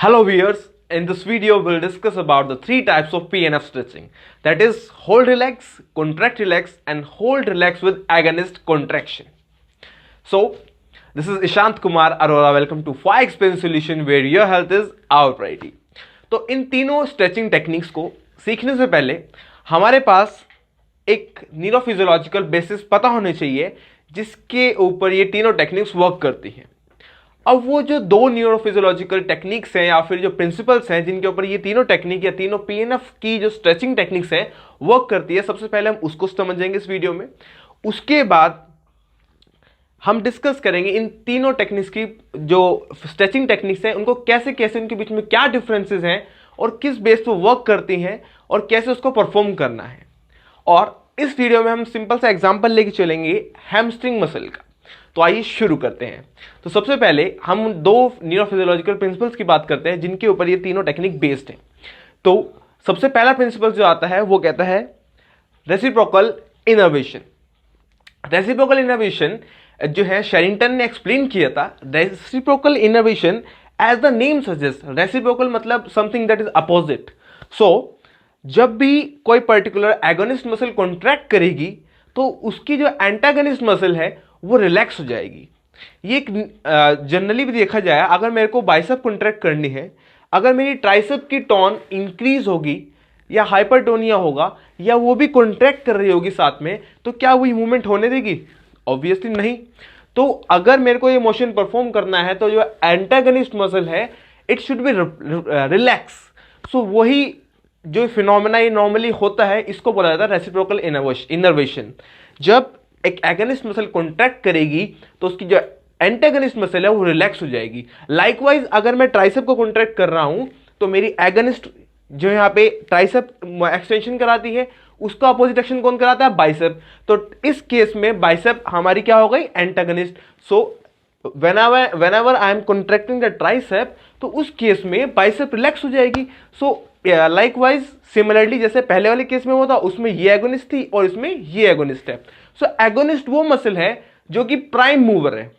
Hello viewers, in this video we'll discuss about the three types of PNF stretching, that is hold relax, contract relax and hold relax with agonist contraction. So this is Ishant Kumar Arora. Welcome to PhyX Pain Solution where your health is our priority. तो इन तीनों stretching techniques को सीखने से पहले हमारे पास एक neurophysiological basis पता होने चाहिए जिसके ऊपर ये तीनों टेक्निक्स वर्क करती हैं। अब वो जो दो न्यूरोफिजियोलॉजिकल टेक्निक्स हैं या फिर जो प्रिंसिपल्स हैं जिनके ऊपर ये तीनों टेक्निक या तीनों पीएनएफ की जो स्ट्रेचिंग टेक्निक्स हैं वर्क करती है, सबसे पहले हम उसको समझेंगे इस वीडियो में। उसके बाद हम डिस्कस करेंगे इन तीनों टेक्निक्स की जो स्ट्रेचिंग टेक्निक्स हैं उनको कैसे कैसे उनके बीच में क्या डिफरेंसेस हैं और किस बेस पर वर्क करती हैं और कैसे उसको परफॉर्म करना है। और इस वीडियो में हम सिंपल सा एग्जांपल लेके चलेंगे हैमस्ट्रिंग मसल का। तो आइए शुरू करते हैं। तो सबसे पहले हम दो न्यूरोफिजियोलॉजिकल प्रिंसिपल्स की बात करते हैं जिनके ऊपर ये तीनों टेक्निक बेस्ड हैं। तो सबसे पहला प्रिंसिपल जो आता है वो कहता है रेसिप्रोकल इनर्वेशन। रेसिप्रोकल इनर्वेशन जो है शेरिंगटन ने एक्सप्लेन किया था। Reciprocal innervation as the name suggest, reciprocal मतलब something that is opposite. So जब भी कोई पर्टिकुलर एगोनिस्ट मसल कॉन्ट्रैक्ट करेगी तो उसकी जो एंटागनिस्ट मसल है वो रिलैक्स हो जाएगी। ये एक जनरली भी देखा जाए, अगर मेरे को बाइसेप कॉन्ट्रैक्ट करनी है, अगर मेरी ट्राइसेप की टोन इंक्रीज होगी या हाइपरटोनिया होगा या वो भी कॉन्ट्रैक्ट कर रही होगी साथ में, तो क्या वही मूवमेंट होने देगी? ऑब्वियसली नहीं। तो अगर मेरे को ये मोशन परफॉर्म करना है तो जो एंटागनिस्ट मसल है इट शुड बी रिलैक्स। सो वही जो फिनोमेना ये नॉर्मली होता है इसको बोला जाता है रेसिप्रोकल इनर्वेशन। जब एक एगनिस्ट मसल कॉन्ट्रैक्ट करेगी तो उसकी जो एंटागनिस्ट मसल है वो रिलैक्स हो जाएगी। लाइकवाइज अगर मैं ट्राइसेप को कॉन्ट्रैक्ट कर रहा हूं तो मेरी एगनिस्ट जो यहाँ पे ट्राइसेप एक्सटेंशन कराती है उसका अपोजिट एक्शन कौन कराता है? बाइसेप। तो इस केस में बाइसेप हमारी क्या हो गई? Antagonist. So whenever I am contracting the tricep तो उस केस में बाइसेप रिलैक्स हो जाएगी। सो लाइकवाइज सिमिलरली जैसे पहले वाले केस में हुआ था उसमें ये एगोनिस्ट थी और इसमें ये एगोनिस्ट है। सो एगोनिस्ट वो मसल है जो कि प्राइम मूवर है,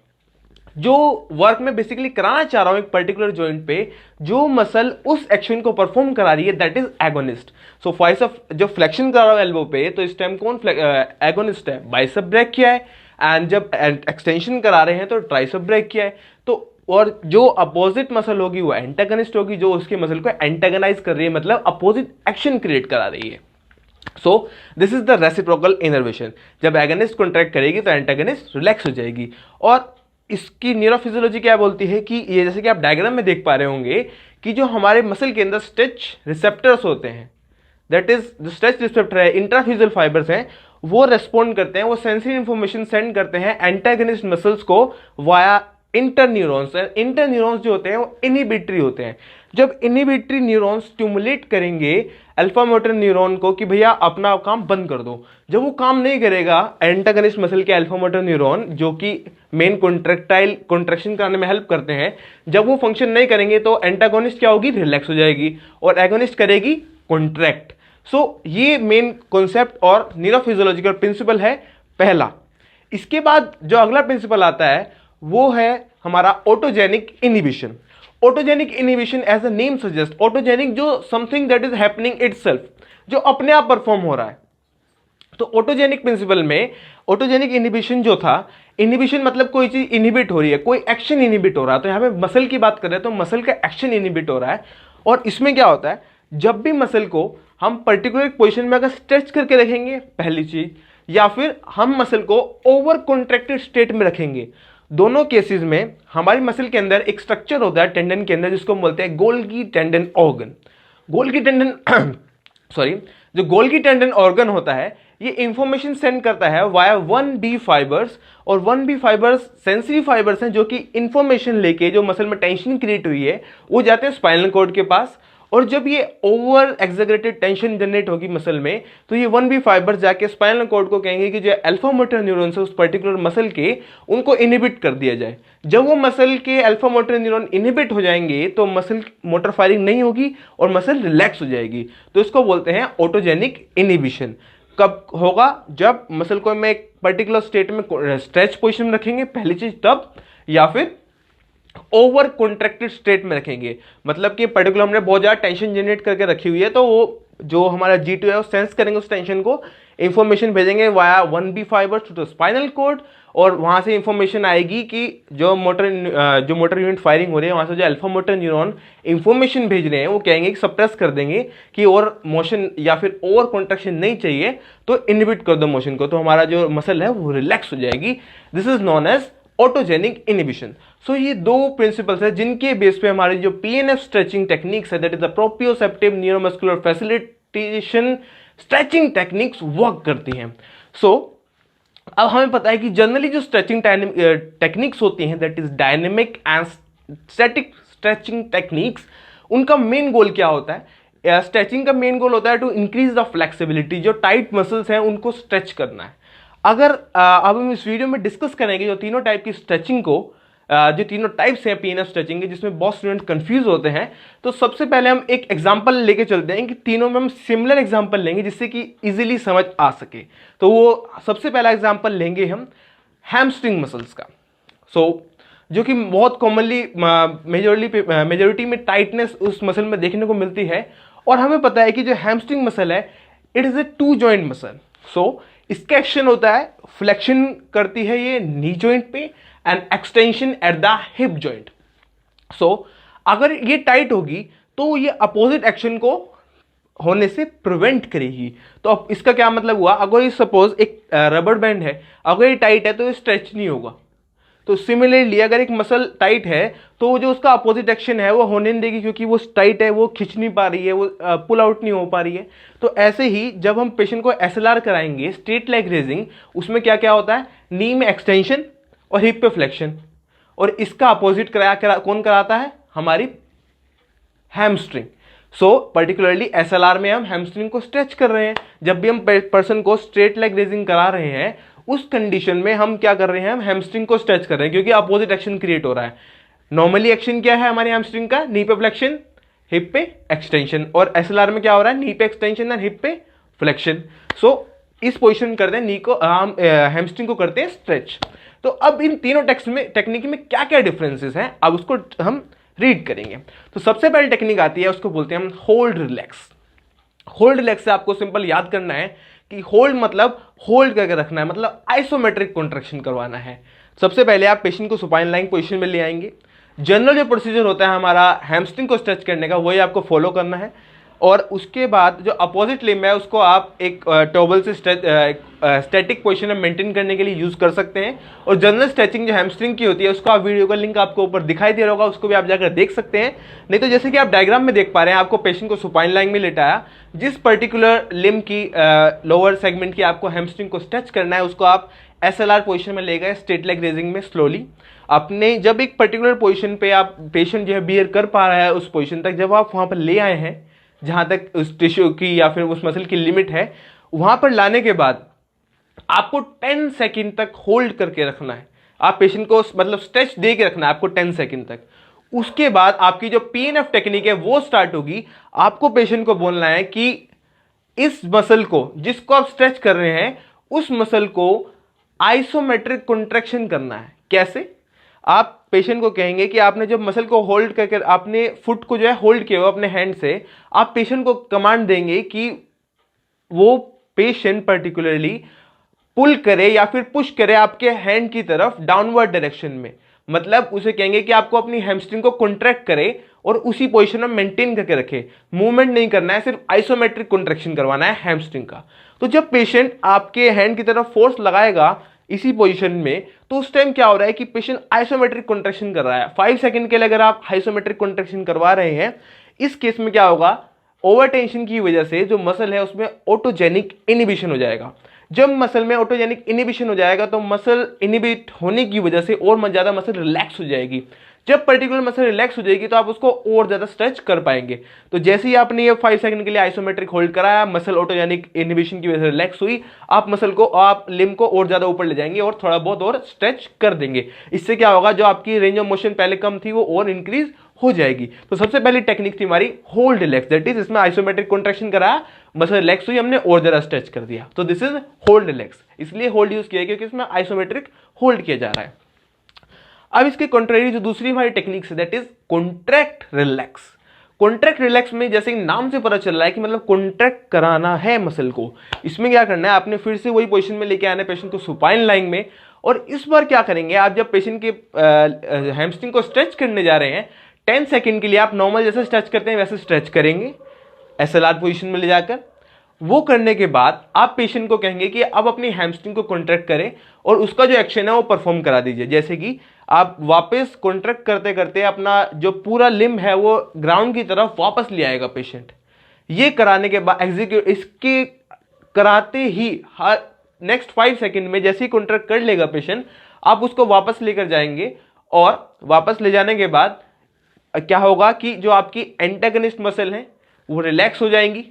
जो वर्क में बेसिकली कराना चाह रहा हूं एक पर्टिकुलर जॉइंट पे, जो मसल उस एक्शन को परफॉर्म करा रही है that is agonist. So bicep जो फ्लेक्शन करा रहा हूं एल्बो पे तो इस टाइम कौन एगोनिस्ट है? बाइसेप ब्रेक किया है। एंड जब एक्सटेंशन करा रहे हैं तो ट्राइसेप ब्रेक किया है। तो और जो अपोजिट मसल होगी वो एंटागनिस्ट होगी, जो उसके मसल को एंटागनाइज कर रही है, मतलब अपोजिट एक्शन क्रिएट करा रही है। So this is the reciprocal innervation. जब एगनिस्ट कॉन्ट्रैक्ट करेगी तो एंटागनिस्ट रिलैक्स हो जाएगी। और इसकी न्यूरोफिजियोलॉजी क्या बोलती है कि ये जैसे कि आप डायग्राम में देख पा रहे होंगे कि जो हमारे मसल के अंदर स्ट्रेच रिसेप्टर्स होते हैं, दैट इज जो स्ट्रेच रिसेप्टर है, इंट्राफ्यूजल फाइबर्स हैं, वो रेस्पॉन्ड करते हैं, वो सेंसरी इंफॉर्मेशन सेंड करते हैं एंटागनिस्ट मसल्स को वाया इंटरन्यूरॉन्स। इंटरन्यूरॉन्स जो होते हैं वो इनहिबिटरी होते हैं। जब इनहिबिटरी न्यूरॉन्स स्टिमुलेट करेंगे अल्फा मोटर न्यूरॉन को कि भैया अपना काम बंद कर दो, जब वो काम नहीं करेगा एंटागनिस्ट मसल के अल्फा मोटर न्यूरॉन जो कि मेन कॉन्ट्रैक्टाइल कॉन्ट्रैक्शन कराने में हेल्प करते हैं, जब वो फंक्शन नहीं करेंगे तो एंटागोनिस्ट क्या होगी? रिलैक्स हो जाएगी और एगोनिस्ट करेगी कॉन्ट्रैक्ट। सो ये मेन कॉन्सेप्ट और न्यूरोफिजियोलॉजिकल प्रिंसिपल है पहला। इसके बाद जो अगला प्रिंसिपल आता है वो है हमारा autogenic inhibition. Autogenic inhibition as a name suggest, autogenic जो something that is happening itself, जो अपने आप परफॉर्म हो रहा है। तो ऑटोजेनिक प्रिंसिपल में ऑटोजेनिक इनहिबिशन जो था, इनहिबिशन मतलब कोई चीज इनहिबिट हो रही है, कोई एक्शन इनहिबिट हो रहा है। तो यहां पे मसल की बात कर रहे हैं तो मसल का एक्शन इनहिबिट हो रहा है। और इसमें क्या होता है, जब भी मसल को हम पर्टिकुलर पोजीशन में अगर स्ट्रेच करके रखेंगे पहली चीज, या फिर हम मसल को ओवर कॉन्ट्रैक्टेड स्टेट में रखेंगे, दोनों केसेस में हमारी मसल के अंदर एक स्ट्रक्चर होता है टेंडन के अंदर जिसको हम बोलते हैं Golgi tendon organ. Golgi tendon sorry, जो गोल्गी टेंडन ऑर्गन होता है ये इंफॉर्मेशन सेंड करता है वाया 1B फाइबर्स, और 1B फाइबर्स सेंसरी फाइबर्स हैं जो कि इंफॉर्मेशन लेके जो मसल में टेंशन क्रिएट हुई है वो जाते हैं स्पाइनल कॉर्ड के पास। और जब ये ओवर एक्सैगरेटेड टेंशन जनरेट होगी मसल में तो ये 1B फाइबर जाके स्पाइनल कॉर्ड को कहेंगे कि जो अल्फा मोटर न्यूरॉन्स है उस पर्टिकुलर मसल के, उनको इनहिबिट कर दिया जाए। जब वो मसल के अल्फा मोटर न्यूरॉन इनहिबिट हो जाएंगे तो मसल मोटर फायरिंग नहीं होगी और मसल रिलैक्स हो जाएगी। तो इसको बोलते हैं ऑटोजेनिक इनहिबिशन। कब होगा? जब मसल को मैं एक पर्टिकुलर स्टेट में स्ट्रेच पोजिशन में रखेंगे पहली चीज तब, या फिर ओवर कॉन्ट्रैक्टेड स्टेट में रखेंगे, मतलब कि पर्टिकुलर हमने बहुत ज़्यादा टेंशन जनरेट करके रखी हुई है, तो वो जो हमारा G2 है वो सेंस करेंगे उस टेंशन को, इंफॉर्मेशन भेजेंगे via 1B fibre to the spinal cord, और वहां से इंफॉर्मेशन आएगी कि जो मोटर यूनिट फायरिंग हो रही है वहां से जो अल्फा मोटर न्यूरॉन इंफॉर्मेशन भेज रहे हैं वो कहेंगे कि सप्रेस कर देंगे कि और मोशन या फिर ओवर कॉन्ट्रैक्शन नहीं चाहिए, तो इनहिबिट कर दो मोशन को, तो हमारा जो मसल है वो रिलैक्स हो जाएगी। This is known as autogenic inhibition. So ये दो प्रिंसिपल्स है जिनके बेस पे हमारी जो पीएनएफ स्ट्रेचिंग टेक्निक्स है, that is the proprioceptive neuromuscular facilitation stretching techniques work करती हैं। सो अब हमें पता है कि जनरली जो स्ट्रेचिंग टेक्निक्स होती हैं, that is dynamic and static stretching techniques, उनका मेन गोल क्या होता है? स्ट्रेचिंग का मेन गोल होता है टू इंक्रीज द फ्लेक्सिबिलिटी, जो टाइट मसल्स हैं उनको स्ट्रेच करना है। अगर अब हम इस वीडियो में डिस्कस करेंगे जो तीनों टाइप की स्ट्रेचिंग को, जो तीनों टाइप्स हैं पीएनएफ स्ट्रेचिंग के, जिसमें बहुत स्टूडेंट कंफ्यूज होते हैं, तो सबसे पहले हम एक एग्जांपल लेके चलते हैं कि तीनों में हम सिमिलर एग्जांपल लेंगे जिससे कि इजीली समझ आ सके। तो वो सबसे पहला एग्जांपल लेंगे हम हैमस्ट्रिंग मसल्स का। जो कि बहुत कॉमनली मेजोरिटी में टाइटनेस उस मसल में देखने को मिलती है, और हमें पता है कि जो हैमस्ट्रिंग मसल है it is a 2 joint muscle. इसका एक्शन होता है, फ्लेक्शन करती है ये नी जॉइंट पे and extension at the hip joint. अगर ये टाइट होगी तो ये अपोजिट एक्शन को होने से प्रिवेंट करेगी। तो अब इसका क्या मतलब हुआ? अगर ये सपोज एक रबर बैंड है, अगर ये टाइट है तो ये स्ट्रेच नहीं होगा। तो सिमिलरली अगर एक मसल टाइट है तो जो उसका अपोजिट एक्शन है वो होने नहीं देगी, क्योंकि वो टाइट है, वो खिंच नहीं पा रही है, वो पुल आउट नहीं हो पा रही है। तो ऐसे ही जब हम पेशेंट को एसएलआर कराएंगे, स्ट्रेट लेग रेजिंग, उसमें क्या क्या होता है? नी में एक्सटेंशन और हिप पे फ्लेक्शन, और इसका अपोजिट कौन कराता है? हमारी हैमस्ट्रिंग। पर्टिकुलरली एसएलआर में हम हैमस्ट्रिंग को स्ट्रेच कर रहे हैं। जब भी हम पर्सन को स्ट्रेट लेग रेजिंग करा रहे हैं उस कंडीशन में हम क्या कर रहे हैं? हम हैमस्ट्रिंग को स्ट्रेच कर रहे हैं, क्योंकि अपोजिट एक्शन क्रिएट हो रहा है। नॉर्मली एक्शन क्या है हमारी हैमस्ट्रिंग का? नी पे फ्लेक्शन, हिप पे एक्सटेंशन, और एसएलआर में क्या हो रहा है? नी पे एक्सटेंशन और हिप पे फ्लेक्शन। इस पोजीशन करते हैं नी को, हम हैमस्ट्रिंग को करते हैं स्ट्रेच। तो अब इन तीनों टेक्निक में क्या क्या डिफरेंसेस हैं, अब उसको हम रीड करेंगे। तो सबसे पहली टेक्निक आती है, उसको बोलते हैं हम होल्ड रिलैक्स। होल्ड रिलैक्स से आपको सिंपल याद करना है कि होल्ड मतलब होल्ड करके रखना है, मतलब आइसोमेट्रिक कॉन्ट्रैक्शन करवाना है। सबसे पहले आप पेशेंट को सुपाइन लाइंग पोजीशन में ले आएंगे। जनरल जो प्रोसीजर होता है हमारा हैमस्ट्रिंग को स्ट्रेच करने का, वही आपको फॉलो करना है। और उसके बाद जो अपोजिट लिम्ब है उसको आप एक टॉवल से स्टैटिक पोजीशन में मेंटेन करने के लिए यूज कर सकते हैं। और जनरल स्ट्रेचिंग जो हैमस्ट्रिंग की होती है उसका वीडियो का लिंक आपको ऊपर दिखाई दे रहा होगा, उसको भी आप जाकर देख सकते हैं। नहीं तो जैसे कि आप डायग्राम में देख पा रहे हैं, आपको पेशेंट को सुपाइन लाइन में लेटाया, जिस पर्टिकुलर लिम्ब की लोअर सेगमेंट की आपको हैमस्ट्रिंग को स्ट्रेच करना है उसको आप एसएलआर पोजीशन में ले गए, स्ट्रेट लेग रेजिंग में स्लोली। अपने जब एक पर्टिकुलर पोजीशन पे आप पेशेंट जो है बियर कर पा रहा है उस पोजीशन तक, जब आप वहां पर ले आए हैं जहां तक उस टिश्यू की या फिर उस मसल की लिमिट है, वहां पर लाने के बाद आपको 10 सेकंड तक होल्ड करके रखना है। आप पेशेंट को मतलब स्ट्रेच दे के रखना है आपको 10 सेकंड तक। उसके बाद आपकी जो पीएनएफ टेक्निक है वो स्टार्ट होगी। आपको पेशेंट को बोलना है कि इस मसल को, जिसको आप स्ट्रेच कर रहे हैं, उस मसल को आइसोमेट्रिक कॉन्ट्रैक्शन करना है। कैसे? आप पेशेंट को कहेंगे कि आपने जब मसल को होल्ड करके, आपने फुट को जो है होल्ड किया हुआ अपने हैंड से, आप पेशेंट को कमांड देंगे कि वो पेशेंट पर्टिकुलरली पुल करे या फिर पुश करे आपके हैंड की तरफ डाउनवर्ड डायरेक्शन में। मतलब उसे कहेंगे कि आपको अपनी हैमस्ट्रिंग को कॉन्ट्रैक्ट करे और उसी पोजीशन में मेंटेन करके रखे, मूवमेंट नहीं करना है, सिर्फ आइसोमेट्रिक कॉन्ट्रैक्शन करवाना है हैमस्ट्रिंग का। तो जब पेशेंट आपके हैंड की तरफ फोर्स लगाएगा इसी पोजीशन में, तो उस टाइम क्या हो रहा है कि पेशेंट आइसोमेट्रिक कॉन्ट्रैक्शन कर रहा है। 5 सेकंड के लिए अगर आप आइसोमेट्रिक कॉन्ट्रैक्शन करवा रहे हैं, इस केस में क्या होगा? ओवर टेंशन की वजह से जो मसल है उसमें ऑटोजेनिक इनहिबिशन हो जाएगा। जब मसल में ऑटोजेनिक इनहिबिशन हो जाएगा तो मसल इनहिबिट होने की वजह से और ज्यादा मसल रिलैक्स हो जाएगी। जब पर्टिकुलर मसल रिलैक्स हो जाएगी तो आप उसको और ज्यादा स्ट्रेच कर पाएंगे। तो जैसे ही आपने ये 5 सेकंड के लिए आइसोमेट्रिक होल्ड कराया, मसल ऑटोजेनिक इनहिबिशन की वजह से रिलैक्स हुई, आप मसल को, आप लिम्ब को और ज्यादा ऊपर ले जाएंगे और थोड़ा बहुत और स्ट्रेच कर देंगे। इससे क्या होगा? जो आपकी रेंज ऑफ मोशन पहले कम थी वो और इंक्रीज हो जाएगी। तो सबसे पहली टेक्निक थी हमारी होल्ड रिलैक्स, दैट इज इसमें आइसोमेट्रिक कॉन्ट्रैक्शन कराया, मसल रिलैक्स हुई, हमने और ज्यादा स्ट्रेच कर दिया। तो दिस इज होल्ड रिलैक्स। इसलिए होल्ड यूज किया क्योंकि इसमें आइसोमेट्रिक होल्ड किया जा रहा है। अब इसके कॉन्ट्रेरी जो दूसरी हमारी टेक्निक्स है that is contract relax. Contract relax में जैसे नाम से पता चल रहा है कि मतलब कॉन्ट्रैक्ट कराना है मसल को। इसमें क्या करना है, आपने फिर से वही पोजीशन में लेके आना है पेशेंट को सुपाइन लाइंग में, और इस बार क्या करेंगे आप, जब पेशेंट के हैमस्ट्रिंग को स्ट्रेच करने जा रहे हैं 10 सेकंड के लिए आप नॉर्मल जैसे स्ट्रेच करते हैं वैसे स्ट्रेच करेंगे एसएलआर पोजीशन में ले जाकर। वो करने के बाद आप पेशेंट को कहेंगे कि अब अपनी हैमस्ट्रिंग को कॉन्ट्रैक्ट करें और उसका जो एक्शन है वो परफॉर्म करा दीजिए। जैसे कि आप वापस कॉन्ट्रैक्ट करते करते अपना जो पूरा लिम्ब है वो ग्राउंड की तरफ वापस ले आएगा पेशेंट। ये कराने के बाद एग्जीक्यूट इसके कराते ही हर नेक्स्ट 5 सेकंड में जैसे ही कॉन्ट्रैक्ट कर लेगा पेशेंट, आप उसको वापस लेकर जाएंगे और वापस ले जाने के बाद क्या होगा कि जो आपकी एंटागनिस्ट मसल है वो रिलैक्स हो जाएंगी।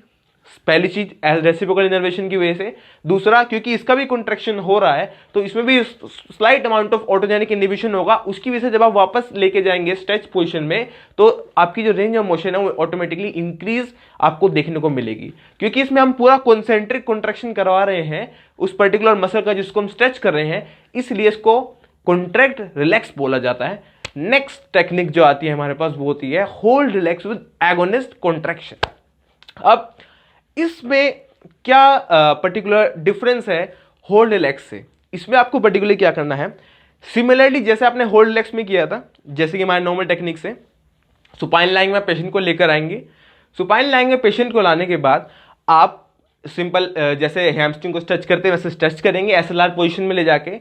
पहली चीज रेसिप्रोकल इनर्वेशन की वजह से। दूसरा, क्योंकि इसका भी कॉन्ट्रैक्शन हो रहा है तो इसमें भी slight amount of autogenic inhibition होगा, उसकी वजह से जब आप वापस लेके जाएंगे स्ट्रेच पोजीशन में तो आपकी जो रेंज ऑफ मोशन है वो ऑटोमेटिकली इंक्रीज आपको देखने को मिलेगी, क्योंकि इसमें हम पूरा कॉन्सेंट्रिक कॉन्ट्रैक्शन करवा रहे हैं उस पर्टिकुलर मसल का जिसको हम स्ट्रेच कर रहे हैं, इसलिए इसको कॉन्ट्रैक्ट रिलैक्स बोला जाता है। नेक्स्ट टेक्निक जो आती है हमारे पास वो होती है hold relax with agonist contraction. अब इसमें क्या पर्टिकुलर डिफरेंस है होल्ड रिलैक्स से, इसमें आपको पर्टिकुलरली क्या करना है, सिमिलरली जैसे आपने होल्ड रिलैक्स में किया था, जैसे कि हमारे नॉर्मल टेक्निक से सुपाइन लाइंग में पेशेंट को लेकर आएंगे। सुपाइन लाइंग में पेशेंट को लाने के बाद आप सिंपल जैसे हैमस्ट्रिंग को स्ट्रेच करते हैं वैसे स्ट्रेच करेंगे एसएलआर पोजीशन में ले जाके।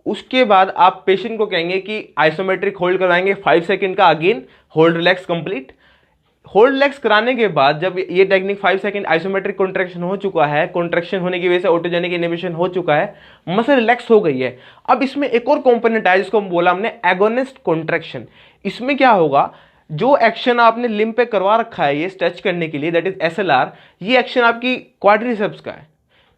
उसके बाद आप पेशेंट को कहेंगे कि आइसोमेट्रिक होल्ड करवाएंगे 5 सेकंड का, again hold relax complete. Hold relax कराने के बाद जब ये टेक्निक 5 सेकंड आइसोमेट्रिक कॉन्ट्रैक्शन हो चुका है, कॉन्ट्रैक्शन होने की वजह से ऑटोजेनिक इनहिबिशन हो चुका है, मसल रिलैक्स हो गई है, अब इसमें एक और कंपोनेंट आया जिसको हम बोला हमने एगोनिस्ट कॉन्ट्रैक्शन। इसमें क्या होगा, जो एक्शन आपने लिम्ब पे करवा रखा है ये स्ट्रेच करने के लिए दैट इज एसएलआर, ये एक्शन आपकी क्वाड्रिसेप्स का है।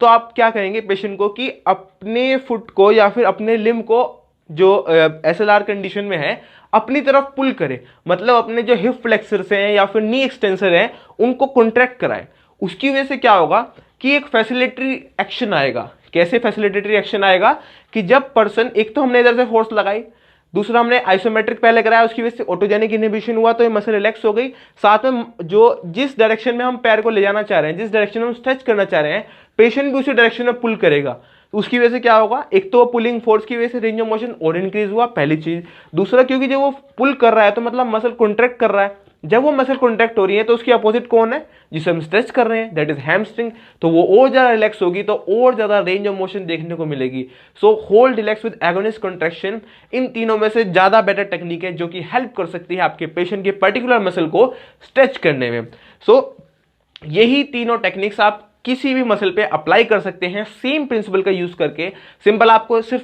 तो आप क्या करेंगे पेशेंट को कि अपने फुट को या फिर अपने लिम्ब को जो एसएलआर कंडीशन में है अपनी तरफ पुल करे, मतलब अपने जो हिप फ्लेक्सर्स हैं या फिर नी एक्सटेंसर हैं उनको कॉन्ट्रैक्ट कराए। उसकी वजह से क्या होगा कि एक फैसिलिटेटरी एक्शन आएगा। कैसे फैसिलिटेटरी एक्शन आएगा कि जब पर्सन, एक तो हमने इधर से फोर्स लगाई, दूसरा हमने आइसोमेट्रिक पहले कराया, उसकी वजह से ऑटोजेनिक इनहिबिशन हुआ तो ये मसल रिलैक्स हो गई। साथ में जो जिस डायरेक्शन में हम पैर को ले जाना चाह रहे हैं, जिस डायरेक्शन में हम स्ट्रेच करना चाह रहे हैं, पेशेंट भी उसी डायरेक्शन में पुल करेगा। तो उसकी वजह से क्या होगा, एक तो पुलिंग फोर्स की वजह से रेंज ऑफ मोशन और इंक्रीज हुआ, पहली चीज। दूसरा, क्योंकि जब वो पुल कर रहा है तो मतलब मसल कॉन्ट्रैक्ट कर रहा है, जब वो मसल कॉन्ट्रैक्ट हो रही है तो उसकी अपोजिट कौन है जिसे हम स्ट्रेच कर रहे हैं, दैट इज हैमस्ट्रिंग, तो वो और ज्यादा रिलैक्स होगी तो और ज्यादा रेंज ऑफ मोशन देखने को मिलेगी। So hold relax with agonist contraction इन तीनों में से ज्यादा बेटर टेक्निक है जो कि हेल्प कर सकती है आपके पेशेंट के पर्टिकुलर मसल को स्ट्रेच करने में। सो यही तीनों टेक्निक्स आप किसी भी मसल पे अप्लाई कर सकते हैं सेम प्रिंसिपल का यूज करके। सिंपल आपको सिर्फ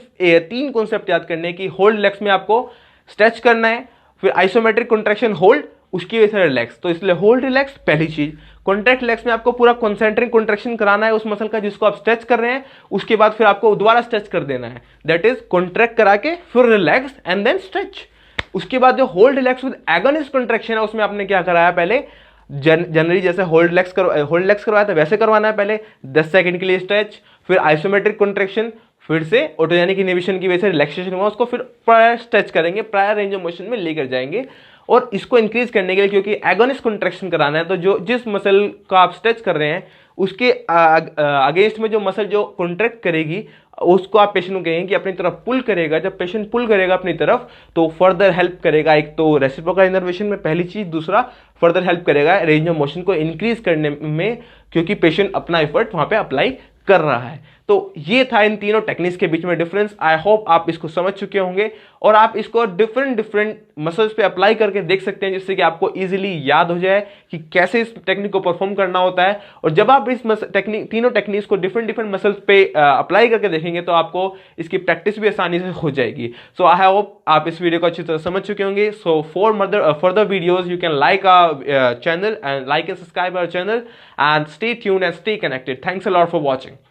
3 कॉन्सेप्ट याद करने की, होल्ड रिलैक्स में आपको स्ट्रेच करना है, फिर आइसोमेट्रिक कॉन्ट्रैक्शन होल्ड, उसकी वजह से रिलैक्स, तो इसलिए होल्ड रिलैक्स पहली चीज। कॉन्ट्रैक्ट रिलैक्स में आपको पूरा कॉन्सेंट्रिक कॉन्ट्रैक्शन कराना है उस मसल का जिसको आप स्ट्रेच कर रहे हैं, उसके बाद फिर आपको दोबारा स्ट्रेच कर देना है, दैट इज कॉन्ट्रैक्ट करा के फिर रिलैक्स एंड देन स्ट्रेच। उसके बाद जो hold relax with agonist contraction है उसमें आपने क्या कराया, पहले जनरली जैसे होल्ड रिलैक्स करवाया था वैसे करवाना है, पहले 10 सेकंड के लिए स्ट्रेच, फिर आइसोमेट्रिक कॉन्ट्रैक्शन, फिर से ऑटोजेनिक इनहिबिशन की वजह से रिलैक्सेशन हुआ, उसको फिर प्रायर स्ट्रेच करेंगे, प्रायर रेंज ऑफ मोशन में लेकर जाएंगे। और इसको इंक्रीज करने के लिए क्योंकि एगोनिस्ट कॉन्ट्रैक्शन कराना है तो जो जिस मसल का आप स्ट्रेच कर रहे हैं उसके अगेंस्ट में जो मसल जो कॉन्ट्रैक्ट करेगी उसको आप पेशेंट को कहेंगे कि अपनी तरफ पुल करेगा। जब पेशेंट पुल करेगा अपनी तरफ तो फर्दर हेल्प करेगा, एक तो रेसिप्रोकल इनर्वेशन में पहली चीज, दूसरा फर्दर हेल्प करेगा रेंज ऑफ मोशन को इंक्रीज करने में क्योंकि पेशेंट अपना एफर्ट वहां पे अप्लाई कर रहा है। तो ये था इन तीनों टेक्निक्स के बीच में डिफरेंस। आई होप आप इसको समझ चुके होंगे और आप इसको डिफरेंट मसल्स पे अप्लाई करके देख सकते हैं जिससे कि आपको इजीली याद हो जाए कि कैसे इस टेक्निक को परफॉर्म करना होता है। और जब आप इस तीनों टेक्निक्स को डिफरेंट मसल्स पे अप्लाई करके देखेंगे तो आपको इसकी प्रैक्टिस भी आसानी से हो जाएगी। सो आई होप आप इस वीडियो को अच्छी तरह समझ चुके होंगे। So for further videos you can like our channel and like and subscribe our channel and stay tuned and stay connected. Thanks a lot for watching.